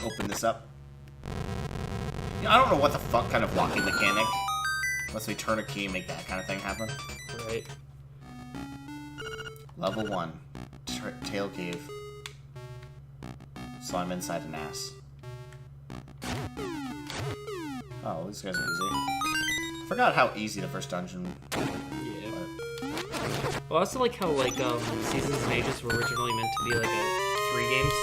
open this up. I don't know what the fuck kind of walking mechanic lets me turn a key and make that kind of thing happen. Right. Level 1. Tail Cave. So I'm inside an ass. Oh, these guys are easy. I forgot how easy the first dungeon was. Yeah. Well, I also like how, Seasons and Ages were originally meant to be, 3 games.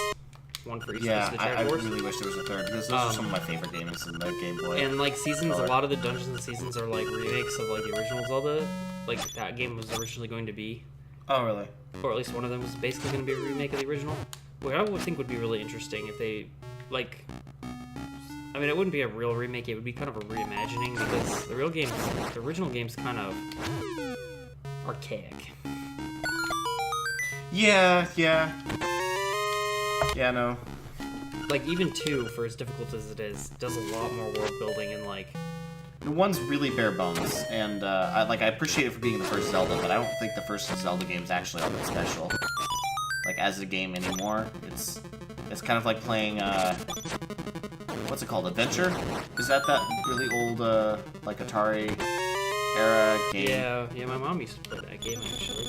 One for each of the I really wish there was a third, because those are some of my favorite games in the Game Boy. And, Seasons, a lot of the dungeons and Seasons are, remakes of, the original Zelda. That game was originally going to be. Oh, really? Or at least one of them was basically going to be a remake of the original. Which I would think would be really interesting if they, I mean, it wouldn't be a real remake, it would be kind of a reimagining, because the original game's kind of archaic. Yeah, no. Even 2, for as difficult as it is, does a lot more world building and, The one's really bare bones, and, I appreciate it for being the first Zelda, but I don't think the first Zelda game's actually all that special. As a game anymore. It's kind of like playing, what's it called, Adventure? Is that really old, Atari era game? Yeah, my mom used to play that game, actually.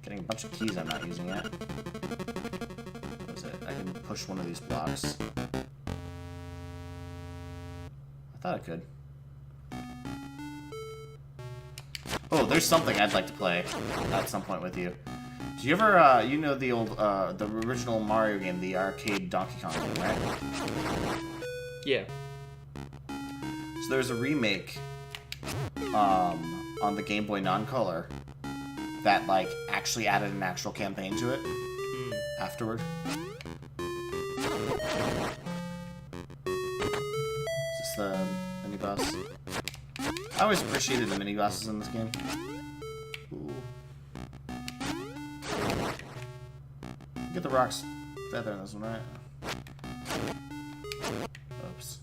Getting a bunch of keys I'm not using yet. What is it? I can push one of these blocks. I thought I could. Oh, there's something I'd like to play at some point with you. Do you ever, you know the old, the original Mario game, the arcade Donkey Kong game, right? Yeah. So there's a remake, on the Game Boy non-color that, actually added an actual campaign to it afterward. Is this the mini-boss? I always appreciated the mini-bosses in this game. Ooh. Get the rocks feather in this one, right? Oops.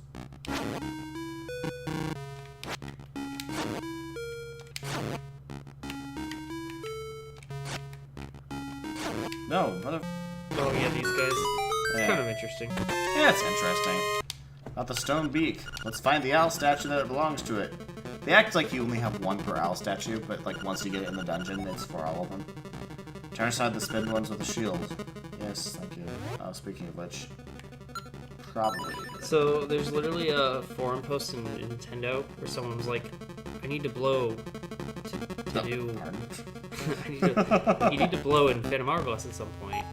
No, mother... Oh yeah, these guys. It's kind of interesting. Yeah, it's interesting. Not the stone beak. Let's find the owl statue that belongs to it. They act like you only have one per owl statue, but once you get it in the dungeon, it's for all of them. Turn aside the spin ones with a shield. Yes, thank you. Oh, speaking of which, probably. So there's literally a forum post in Nintendo where someone was like, "I need to blow to do. You need to blow in Phantom Hourglass at some point,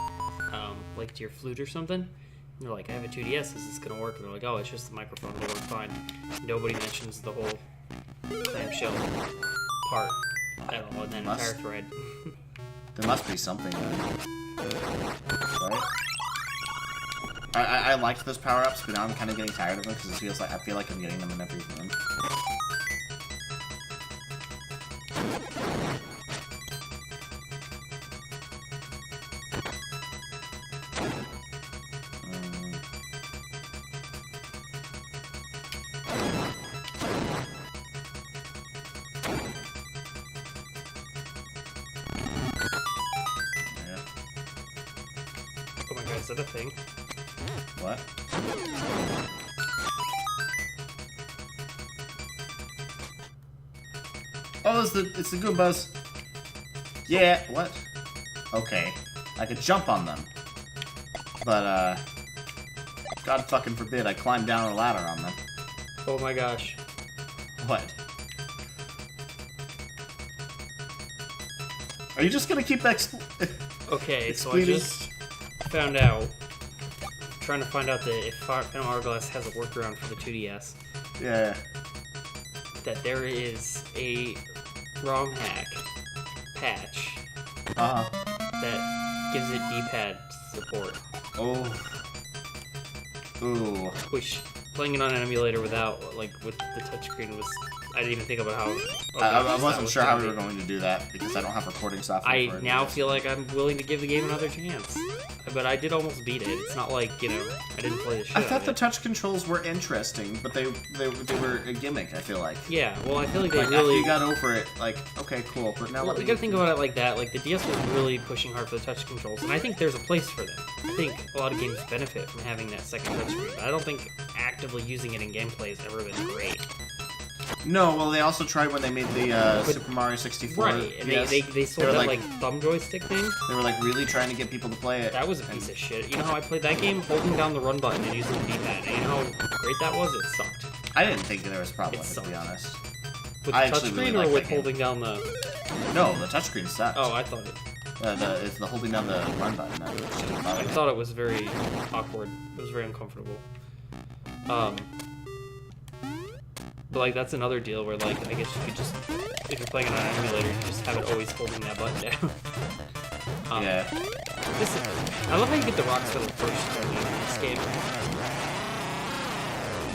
to your flute or something." And they're like, "I have a 2DS. Is this gonna work?" And they're like, "Oh, it's just the microphone. It'll work fine." Nobody mentions the whole clamshell part at all in that entire thread. There must be something there. Right? I liked those power-ups, but now I'm kind of getting tired of them because I feel like I'm getting them in every room. Oh my god, is that a thing? What? Oh, it's the Goombas. Yeah, what? Okay. I could jump on them. But, God fucking forbid I climb down a ladder on them. Oh my gosh. What? Are you just gonna keep Okay, so I just found out, trying to find out that if Phantom Hourglass has a workaround for the 2DS. Yeah. That there is a ROM hack patch that gives it D-pad support. Oh. Ooh. Which, playing it on an emulator without, with the touchscreen was I didn't even think about how. I wasn't sure how we were going to do that because I don't have recording software. I for it now yet. feel like I'm willing to give the game another chance. But I did almost beat it. It's not like, you know, I didn't play the shit I out thought of the it. touch controls were interesting, but they were a gimmick. I feel like. Yeah, well, I feel like they Like, after really. you got over it, like, okay, cool, but now Well, you gotta think about it like that. Like, the DS was really pushing hard for the touch controls, and I think there's a place for them. I think a lot of games benefit from having that second touchscreen, but I don't think actively using it in gameplay has ever been great. No, well, they also tried when they made the Super Mario 64. Right, and DS. they sold were that, like, thumb joystick thing. They were like really trying to get people to play it. That was a piece of shit. You know how I played that game? Holding down the run button and using the D-pad. And you know how great that was? It sucked. I didn't think there was a problem It with it, to be sucked. honest. With I the actually touchscreen really or like with that game. holding down the... No, the touchscreen sucks. Oh, I thought it... It's the holding down the run button. That shouldn't bother I me. thought it was very awkward. It was very uncomfortable. But, like, that's another deal where, like, I guess you could just... If you're playing it on an emulator, you just have it always holding that button down. Yeah. I love how you get the rocks for the first time in this game.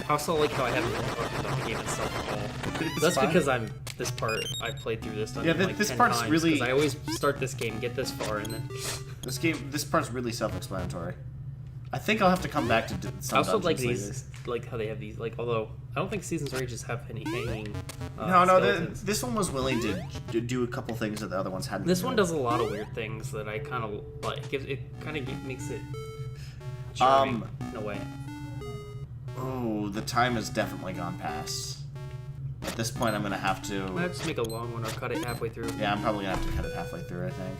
I also like how I haven't been talking about the game itself at all. It's That's fine. because this part, I've played through this dungeon Yeah, like this 10 part's times, really- 'cause I always start this game, get this far, and then... This part's really self-explanatory. I think I'll have to come back to some I also like dungeons these, like how they have these, like, although I don't think Seasons of Rages have any hanging No, skeletons. this one was willing to do a couple things that the other ones hadn't. This been one doing. does a lot of weird things that I kind of like. It kind of makes it charming in a way. Oh, the time has definitely gone past. At this point, I'm gonna have I might to. have to make a long one or cut it halfway through. Yeah, I'm probably gonna have to cut it halfway through. I think.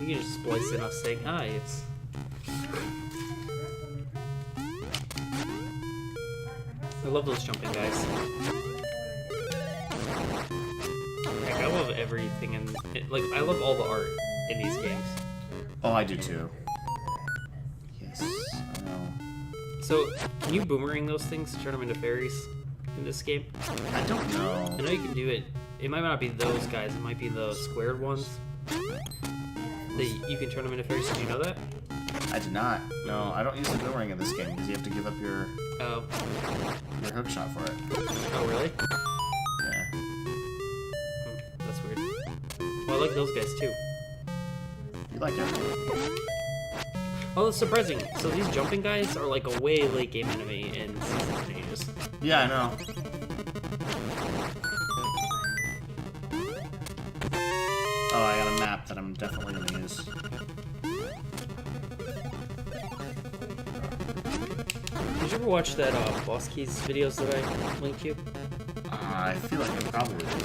You can just splice in us saying hi. It's. I love those jumping guys. Heck, I love everything in like I love all the art in these games. Oh, I do too. Yes, I know. So, can you boomerang those things to turn them into fairies in this game? I don't I know. know you can do it. It might not be those guys. It might be the squared ones. You can turn them into fairies. Did you know that? I did not. No, I don't use the boomerang in this game because you have to give up your Oh. hook shot for it. Oh, really? Yeah. That's weird. Well, I like those guys too. You like it? Oh, that's surprising. So these jumping guys are like a way late game enemy in Seasons of Ages. Yeah, I know. Oh, I got a map that I'm definitely gonna use. Did you ever watch that Boss Keys videos that I linked you? I feel like I probably did.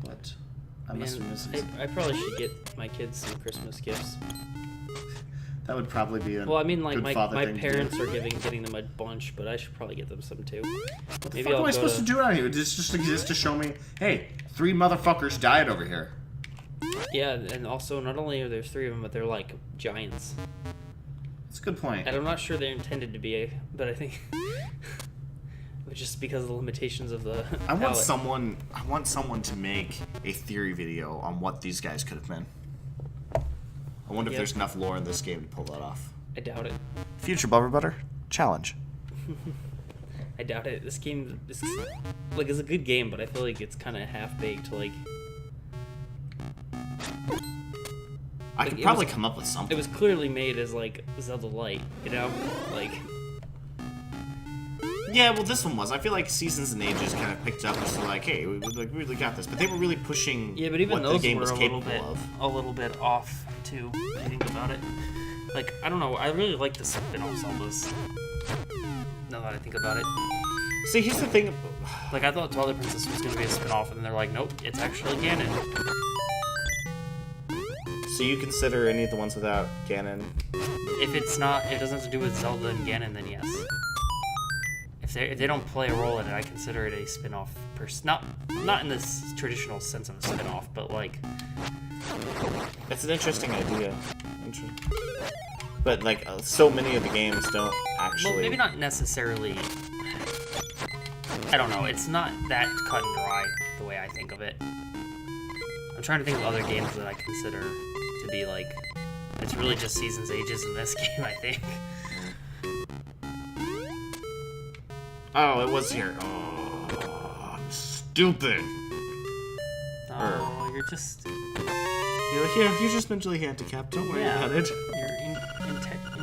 What? I must have missed something. I probably should get my kids some Christmas gifts. That would probably be a Well, I mean, like good my father thing to do. parents are getting them a bunch, but I should probably get them some too. What the Maybe fuck I'll am I go supposed to do out here? Does this just exist to show me, hey, 3 motherfuckers died over here? Yeah, and also not only are there 3 of them, but they're like giants. That's a good point. And I'm not sure they're intended to be, but I think just because of the limitations of the I want palette. someone to make a theory video on what these guys could have been. I wonder if Yeah. there's enough lore in this game to pull that off. I doubt it. Future Bubber Butter challenge. I doubt it. This game is like it's a good game, but I feel like it's kind of half baked. Like I could it probably was- come up with it something. was clearly made as like Zelda Light, you know? Like Yeah, well, this one was. I feel like Seasons and Ages kind of picked up as to like, hey, we really got this. But they were really pushing yeah, but even what the those game were was a little capable bit of. off too. If you think about it. Like I don't know. I really like the spin-off Zeldas. Now that I think about it. See, here's the thing. Like, I thought Twilight Princess was going to be a spin-off, and they're like, nope, it's actually Ganon. So you consider any of the ones without Ganon? If it's not, it doesn't have to do with Zelda and Ganon, then yes. If they don't play a role in it, I consider it a spin-off. Not in this traditional sense of a spin-off, but like... It's an interesting idea. But, like, so many of the games don't actually... Well, maybe not necessarily... I don't know, it's not that cut and dry the way I think of it. I'm trying to think of other games that I consider to be like... It's really just Seasons, Ages in this game, I think. Oh, it was here. Oh, I'm stupid. Oh, you're just... You're just mentally handicapped. Don't worry about it.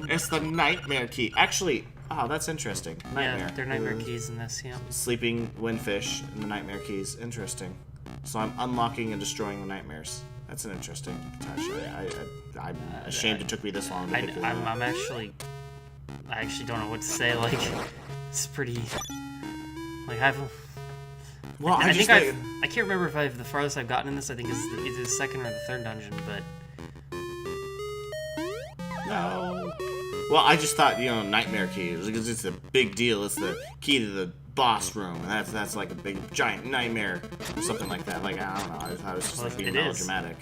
It's the nightmare key. Actually, oh, that's interesting. Nightmare. Yeah, they're nightmare keys in this, yeah. Sleeping windfish and the nightmare keys. Interesting. So I'm unlocking and destroying the nightmares. That's an interesting touch. I'm ashamed it took me this long to pick it up. I actually don't know what to say. Like, it's pretty... Like, Well, I can't remember if the farthest I've gotten in this, I think, is either the second or the third dungeon, but... No. Well, I just thought, nightmare key, because it's a big deal. It's the key to the boss room, and that's like a big, giant nightmare, or something like that. Like, I don't know, I thought it was just like being melodramatic.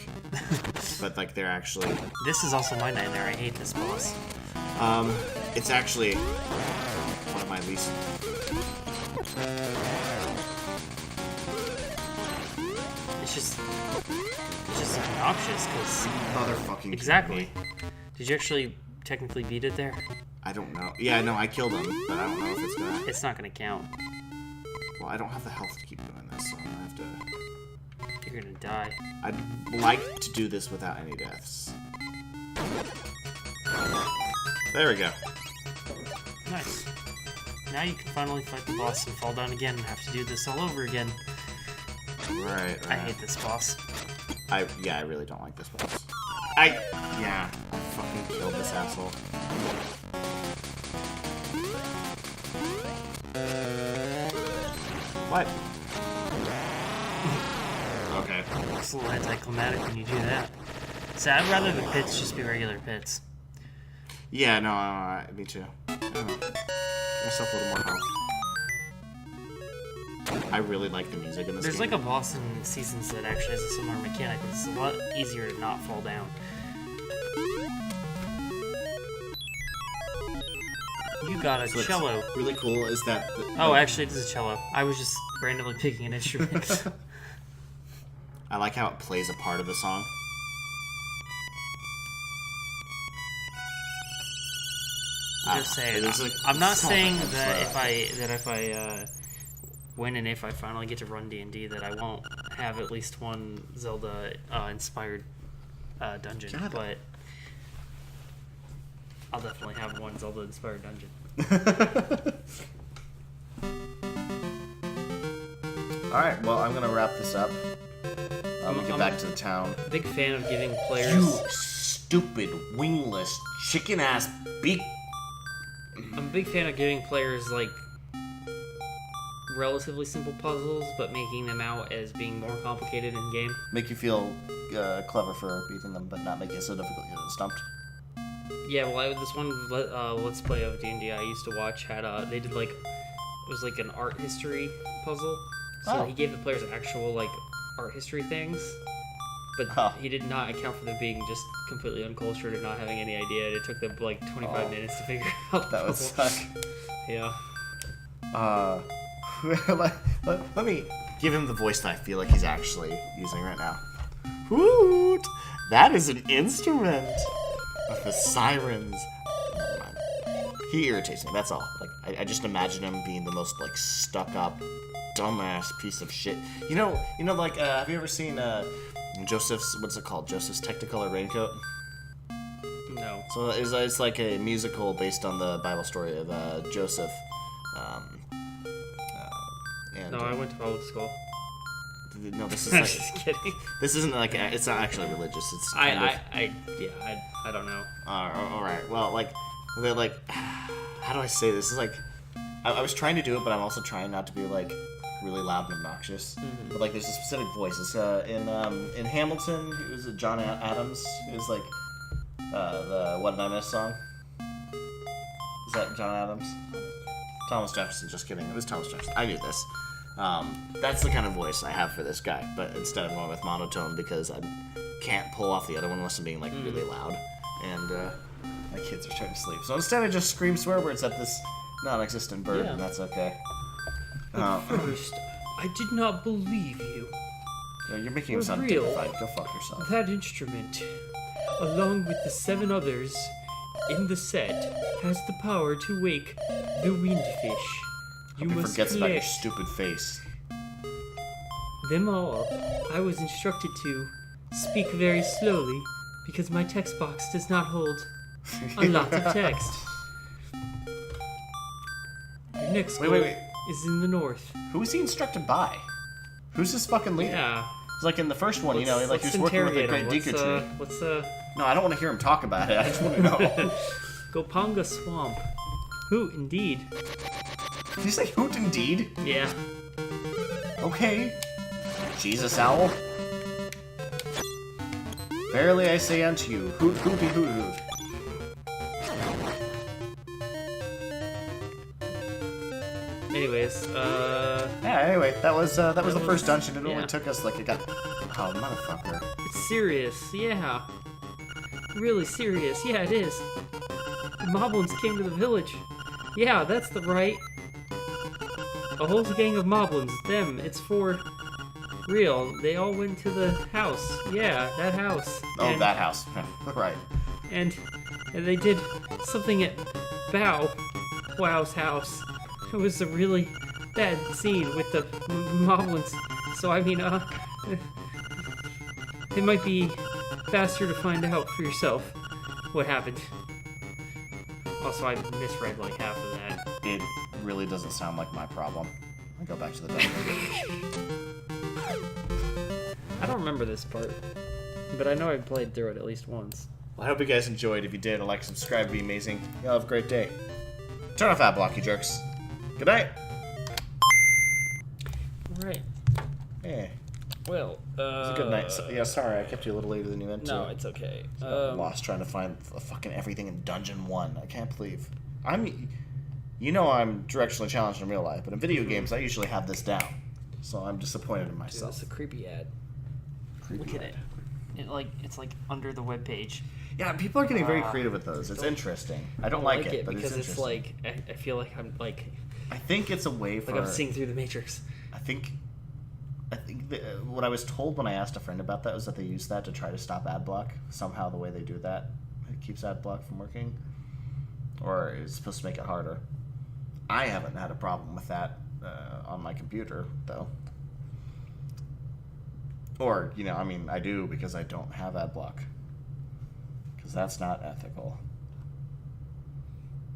But, like, they're actually... This is also my nightmare. I hate this boss. It's actually one of my least... It's just obnoxious, because... Motherfucking Exactly. Did you actually technically beat it there? I don't know. Yeah, no, I killed him, but I don't know if it's gonna... It's not gonna count. Well, I don't have the health to keep doing this, so I'm gonna have to... You're gonna die. I'd like to do this without any deaths. There we go. Nice. Now you can finally fight the boss and fall down again and have to do this all over again. Right. I hate this boss. I really don't like this boss. I fucking killed this asshole. What? Okay. It's a little anticlimactic when you do that. So I'd rather the pits just be regular pits. Yeah, no, me too. Give myself a little more health. I really like the music in this There's game. like a boss in Seasons that actually has a similar mechanic. It's a lot easier to not fall down. You got a cello. What's really cool is that... Oh, actually, it is a cello. I was just randomly picking an instrument. I like how it plays a part of the song. Just saying. I'm not saying that if I when and if I finally get to run D&D that I won't have at least one Zelda inspired dungeon, but I'll definitely have one Zelda inspired dungeon. Alright, well, I'm gonna wrap this up. We'll get back to the town. Big fan of giving players... You stupid, wingless, chicken-ass beak... I'm a big fan of giving players, like, relatively simple puzzles, but making them out as being more complicated in-game. Make you feel clever for beating them, but not make it so difficult you get stumped. Yeah, well, this one Let's Play of D&D I used to watch had, they did, like, it was like an art history puzzle. So he gave the players actual, like, art history things, but he did not account for them being just completely uncultured and not having any idea. And it took them, like, 25 minutes to figure out. That would suck. Yeah. Let me give him the voice that I feel like he's actually using right now. Hoot! That is an instrument with the sirens. He irritates me, that's all. Like, I just imagine him being the most, like, stuck-up, dumbass piece of shit. You know, like, have you ever seen, Joseph's, what's it called? Joseph's Technicolor Raincoat? No. So it's like a musical based on the Bible story of, Joseph. No, I went to public school. No, this is I'm like, just kidding. this isn't like, it's not actually religious. It's I don't know. All right. Well, like, they're like, how do I say this? It's like, I was trying to do it, but I'm also trying not to be like really loud and obnoxious. Mm-hmm. But like, there's a specific voice. It's in Hamilton. It was John Adams. It was like the "What Did I Miss" song. Is that John Adams? Thomas Jefferson. Just kidding. It was Thomas Jefferson. I knew this. That's the kind of voice I have for this guy, but instead I'm going with monotone because I can't pull off the other one unless I'm being like really loud, and my kids are trying to sleep. So instead I just scream swear words at this non-existent bird, and that's okay. First, I did not believe you. You're making him sound dignified. Go fuck yourself. That instrument, along with the 7 others in the set, has the power to wake the windfish. You Hope he must forgets about your collect stupid face. them all. I was instructed to speak very slowly because my text box does not hold a lot of text. Your next goal Wait. is in the north. Who is he instructed by? Who's this fucking leader? Yeah. It's like in the first one, like Let's he was working with a interrogate great him. Deku tree. What's No, I don't want to hear him talk about it. I just want to know. Gopanga Swamp. Who indeed? Did you say hoot indeed? Yeah. Okay. Jesus Owl. Verily I say unto you, hoot hooty hoot hoot. Anyways, Yeah, anyway, that was the first dungeon. It yeah. only took us like it got. Oh, motherfucker. it's serious, yeah. Really serious, yeah, it is. The Moblins came to the village. Yeah, that's the right. A whole gang of Moblins, them, it's for real. They all went to the house. Yeah, that house. Oh, that house. Right. And they did something at Wow's house. It was a really bad scene with the Moblins. So, I mean, it might be faster to find out for yourself what happened. Also, I misread like half of that. It really doesn't sound like my problem. I'll go back to the dungeon. I don't remember this part, but I know I played through it at least once. Well, I hope you guys enjoyed. If you did, a like, subscribe would be amazing. Y'all have a great day. Turn off that block, you jerks. Good night. Right. Yeah. Well, It was a good night. So, yeah, sorry, I kept you a little later than you meant to. No, it's okay. I'm lost trying to find fucking everything in Dungeon 1. I can't believe. I'm directionally challenged in real life, but in video games, I usually have this down. So I'm disappointed in Dude, myself. that's a creepy ad. Creepy Look at ad. it. It's like under the web page. Yeah, people are getting very creative with those. It's interesting. I don't like it, but because it's it's interesting. like I feel like I'm like I think it's a way for. I'm seeing through the Matrix. I think what I was told when I asked a friend about that was that they use that to try to stop ad block. Somehow the way they do that, it keeps ad block from working, or it's supposed to make it harder. I haven't had a problem with that on my computer though. Or I do because I don't have ad block. Because that's not ethical.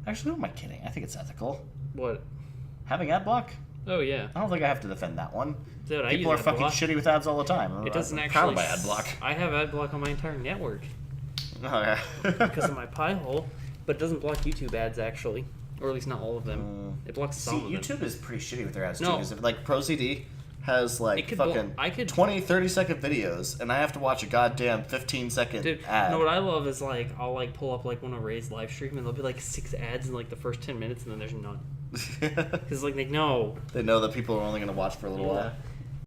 Actually, who am I kidding? I think it's ethical. What? Having ad block? Oh yeah. I don't think I have to defend that one. Dude, I People use are ad fucking block. shitty with ads all the time. It doesn't I'm actually. proud of my ad block. I have ad block on my entire network Oh yeah. because of my pie hole, but it doesn't block YouTube ads actually, or at least not all of them. It blocks See, some of them. YouTube is pretty shitty with their ads too. No. Because like ProCD has like It could fucking I could 20, 30-second videos, and I have to watch a goddamn 15-second Dude, ad. you know what I love is like I'll like pull up like one of Ray's live stream and there'll be like 6 ads in like the first 10 minutes and then there's none because like they know. They know that people are only going to watch for a little Yeah. while.